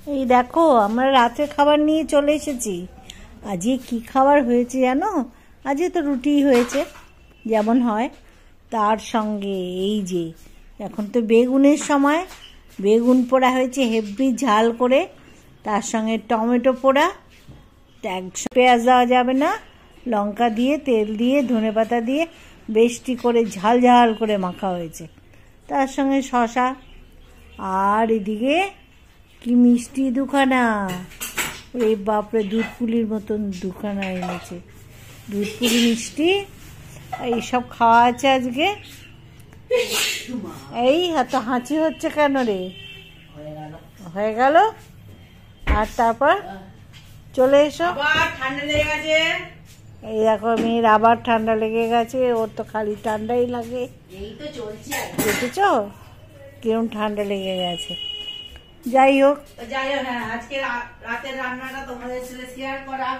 এই দেখো আমরা রাতের খাবার নিয়ে চলে এসেছি। আজকে কি খাবার হয়েছে জানো? আজকে তো রুটি হয়েছে যেমন হয়, তার সঙ্গে এই যে এখন তো বেগুনের সময়, বেগুন পোড়া হয়েছে হেভি ঝাল করে, তার সঙ্গে টমেটো পোড়া, পেঁয়াজ দেওয়া যাবে না, লঙ্কা দিয়ে তেল দিয়ে ধনেপাতা দিয়ে বেশটি করে ঝাল ঝাল করে মাখা হয়েছে, তার সঙ্গে শসা, আর এদিকে কি মিষ্টি দুখানা, ওই বাপরে দুধ পুলির মতন দুখানা এনেছে, দুধ পুলি মিষ্টি, এইসব খাওয়া আছে আজকে। এই এত হাঁচি হচ্ছে কেন রে? হয়ে গেল। আর তারপর চলে এসো। ঠান্ডা লেগে গেছে। এই দেখো মেয়ের আবার ঠান্ডা লেগে গেছে, ওর তো খালি ঠান্ডাই লাগে। এই তো চলছে। দেখেছো কিরম ঠান্ডা লেগে গেছে। যাই হোক, হ্যাঁ, আজকে রাতের রান্নাটা তোমাদের সাথে শেয়ার করা।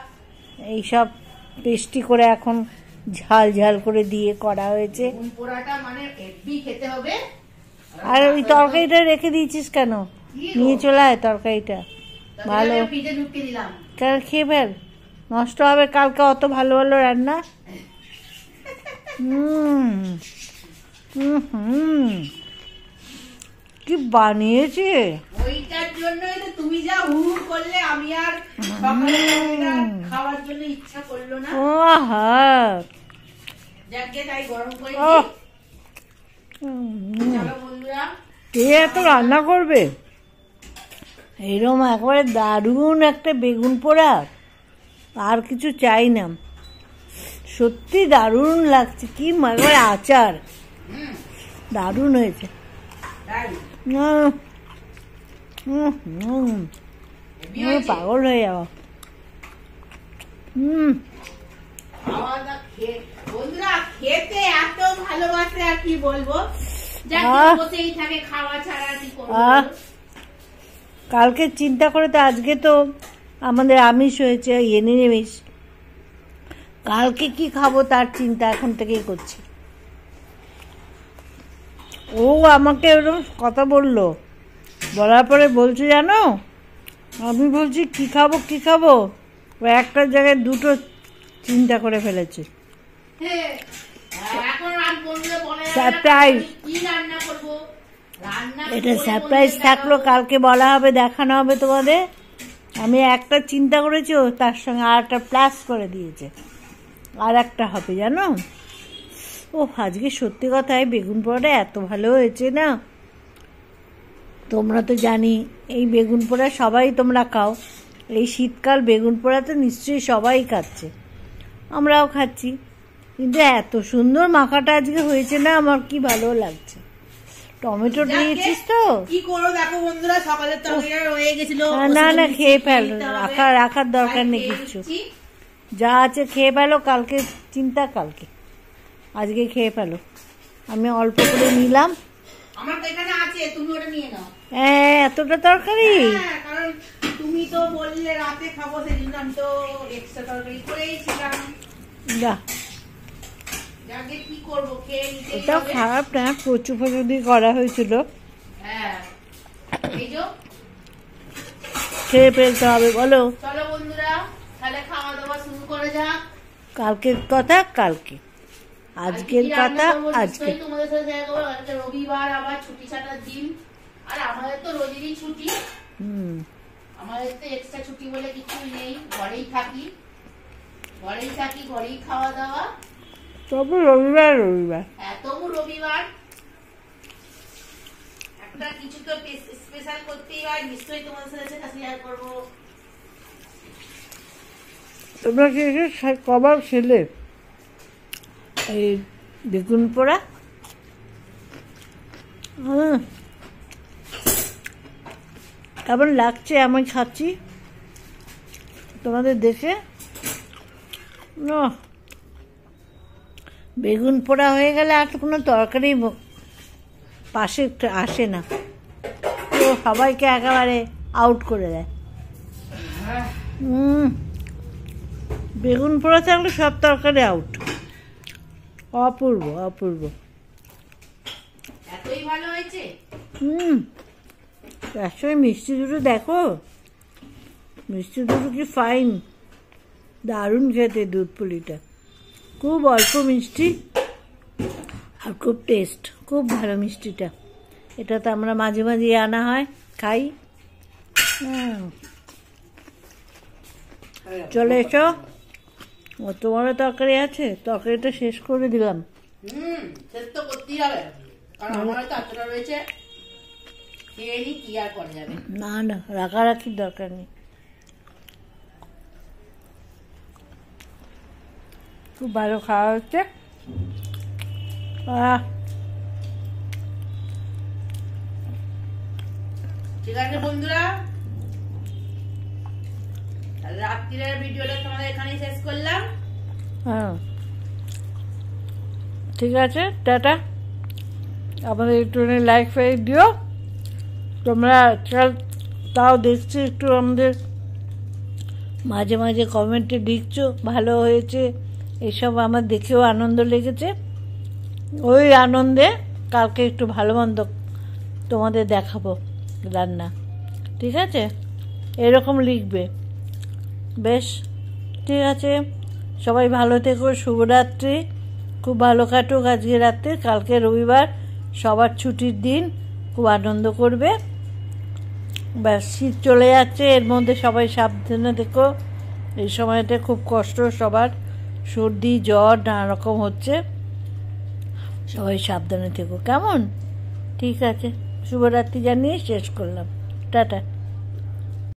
এইসব পেস্টি করে এখন ঝাল ঝাল করে দিয়ে করা হয়েছে। পোড়াটা মানে হেভি খেতে হবে। আর ওই তরকারিটা রেখে দিয়েছিস কেন? নিয়ে চলে আয় তরকারিটা, ভালো ফ্রিজে ঢুকিয়ে দিলাম। কেন খেয়ে ফেল, নষ্ট হবে কালকে অত ভালো ভালো রান্না। কি বানিয়েছে! ওইটার জন্যই তো তুমি যা হুড় করলে, আমি আর সকালে খাওয়ার জন্য ইচ্ছা করলো না। যাকে তাই গরম করে দিই। চলো বন্ধুরা, কে এত রান্না করবে? এরকম একবারে দারুণ একটা বেগুন পোড়া, আর কিছু চাই না, সত্যি দারুণ লাগছে। কি একবারে আচার, দারুণ হয়েছে। পাগল হয়ে যাওয়া। বন্ধুরা খেতে এত ভালোবাসে, আর কি বলবো, বসেই থাকে খাওয়া ছাড়া কি করবো। কালকে চিন্তা করে তো আজকে তো আমাদের আমিষ হয়েছে, নিরামিষ, কালকে কি খাবো তার চিন্তা এখন থেকেই করছি। ও আমাকে এরকম কথা বললো, বলার পরে বলছে জানো, আমি বলছি কি খাবো কি খাবো, ও একটা জায়গায় দুটো চিন্তা করে ফেলেছে। সারপ্রাইজ, এটা সারপ্রাইজ থাকলো, কালকে বলা হবে, দেখানো হবে তোমাদের। আমি একটা চিন্তা করেছি, ও তার সঙ্গে আর একটা প্লাস করে দিয়েছে, আর একটা হবে জানো। ও আজকে সত্যি কথাই বেগুন পোড়াটা এত ভালো হয়েছে না। তোমরা তো জানি এই বেগুন পোড়া সবাই তোমরা খাও, এই শীতকাল বেগুন পোড়া তো নিশ্চয়ই সবাই খাচ্ছে, আমরাও খাচ্ছি, কিন্তু এত সুন্দর মাখাটা আজকে হয়েছে না, আমার কি ভালো লাগছে। টমেটো দিয়েছিস তো, কি করো দেখো বন্ধুরা, সকালের তরকারিটা রয়ে গেছিল। না না খেয়ে ফেল, রাখার দরকার নেই কিচ্ছু, যা আছে খেয়ে ফেলো, কালকে চিন্তা কালকে, আজকে খেয়ে ফেলো। আমি অল্প করে নিলাম। আমার তো এখানে আছে, তুমি ওটা নিয়ে নাও। হ্যাঁ, এতটা তরকারি, কারণ তুমি তো বললে রাতে খাবো, সেজন্য আমি তো এক্সট্রা তরকারি করেইছিলাম। যা, কি করবো, খেয়ে নিতে। এটাও খারাপ না, কচু ফচু দিয়ে করা হয়েছিল, খেয়ে ফেলতে হবে। বলো চলো বন্ধুরা, তাহলে খাওয়া দাওয়া শুরু করে যাক। কালকের কথা কালকে, আজকের কথা আজকে। তোমাদের সাথে শেয়ার করবো। আজকে রবিবার, আবার ছুটি ছাটার দিন, আর আমাদের তো রোজেরই ছুটি। আমাদের তো এক্সট্রা ছুটি বলে কিছু নেই, ঘরেই থাকি, ঘরেই খাওয়া দাওয়া। তবে রবিবার তবু রবিবার একটা কিছু তো স্পেশাল করতেই হয়, নিশ্চয়ই তোমাদের সাথে সেটা শেয়ার করবো। তোমরা কি কবার খেলে এই বেগুন পোড়া? কেমন লাগছে আমি খাচ্ছি তোমাদের দেখে। বেগুন পোড়া হয়ে গেলে আর তো কোনো তরকারি পাশে আসে না, তো সবাইকে একেবারে আউট করে দেয়। বেগুন পোড়া থাকলে সব তরকারি আউট। অপূর্ব অপূর্ব, এতই ভালো হয়েছে। তার সঙ্গে মিষ্টি দুটো দেখো, মিষ্টি দুটো কি ফাইন, দারুণ খেতে দুধ পুলিটা, খুব অল্প মিষ্টি আর খুব টেস্ট, খুব ভালো মিষ্টিটা। এটা তো আমরা মাঝে মাঝে আনা হয়, খাই। চলে এসো, তোমার তরকারি আছে, তরকারিটা শেষ করে দিলাম। শেষ তো করতেই হবে, কারণ আমার তো এতটা রয়েছে, খেয়ে নি, কি আর করা যাবে। না না, রাখারাখির দরকার নেই। খুব ভালো খাওয়া হচ্ছে। ঠিক আছে বন্ধুরা, রাত্রির ভিডিওটা তোমাদের এখানেই শেষ করলাম। হ্যাঁ ঠিক আছে, টাটা। আমাদের একটু লাইক ফাইক দিও তোমরা, তাও দেখছি একটু আমাদের মাঝে মাঝে কমেন্টে লিখছো ভালো হয়েছে, এসব আমার দেখেও আনন্দ লেগেছে। ওই আনন্দে কালকে একটু ভালো মন্দ তোমাদের দেখাবো রান্না, ঠিক আছে? এরকম লিখবে, বেশ ঠিক আছে। সবাই ভালো থেকো, শুভরাত্রি, খুব ভালো কাটুক আজকে রাত্রে। কালকে রবিবার, সবার ছুটির দিন, খুব আনন্দ করবে। ব্যাস, শীত চলে যাচ্ছে, এর মধ্যে সবাই সাবধানে থেকো। এই সময়টা খুব কষ্ট সবার, সর্দি জ্বর নানা রকম হচ্ছে, সবাই সাবধানে থেকো, কেমন? ঠিক আছে, শুভরাত্রি জানিয়ে শেষ করলাম, টাটা।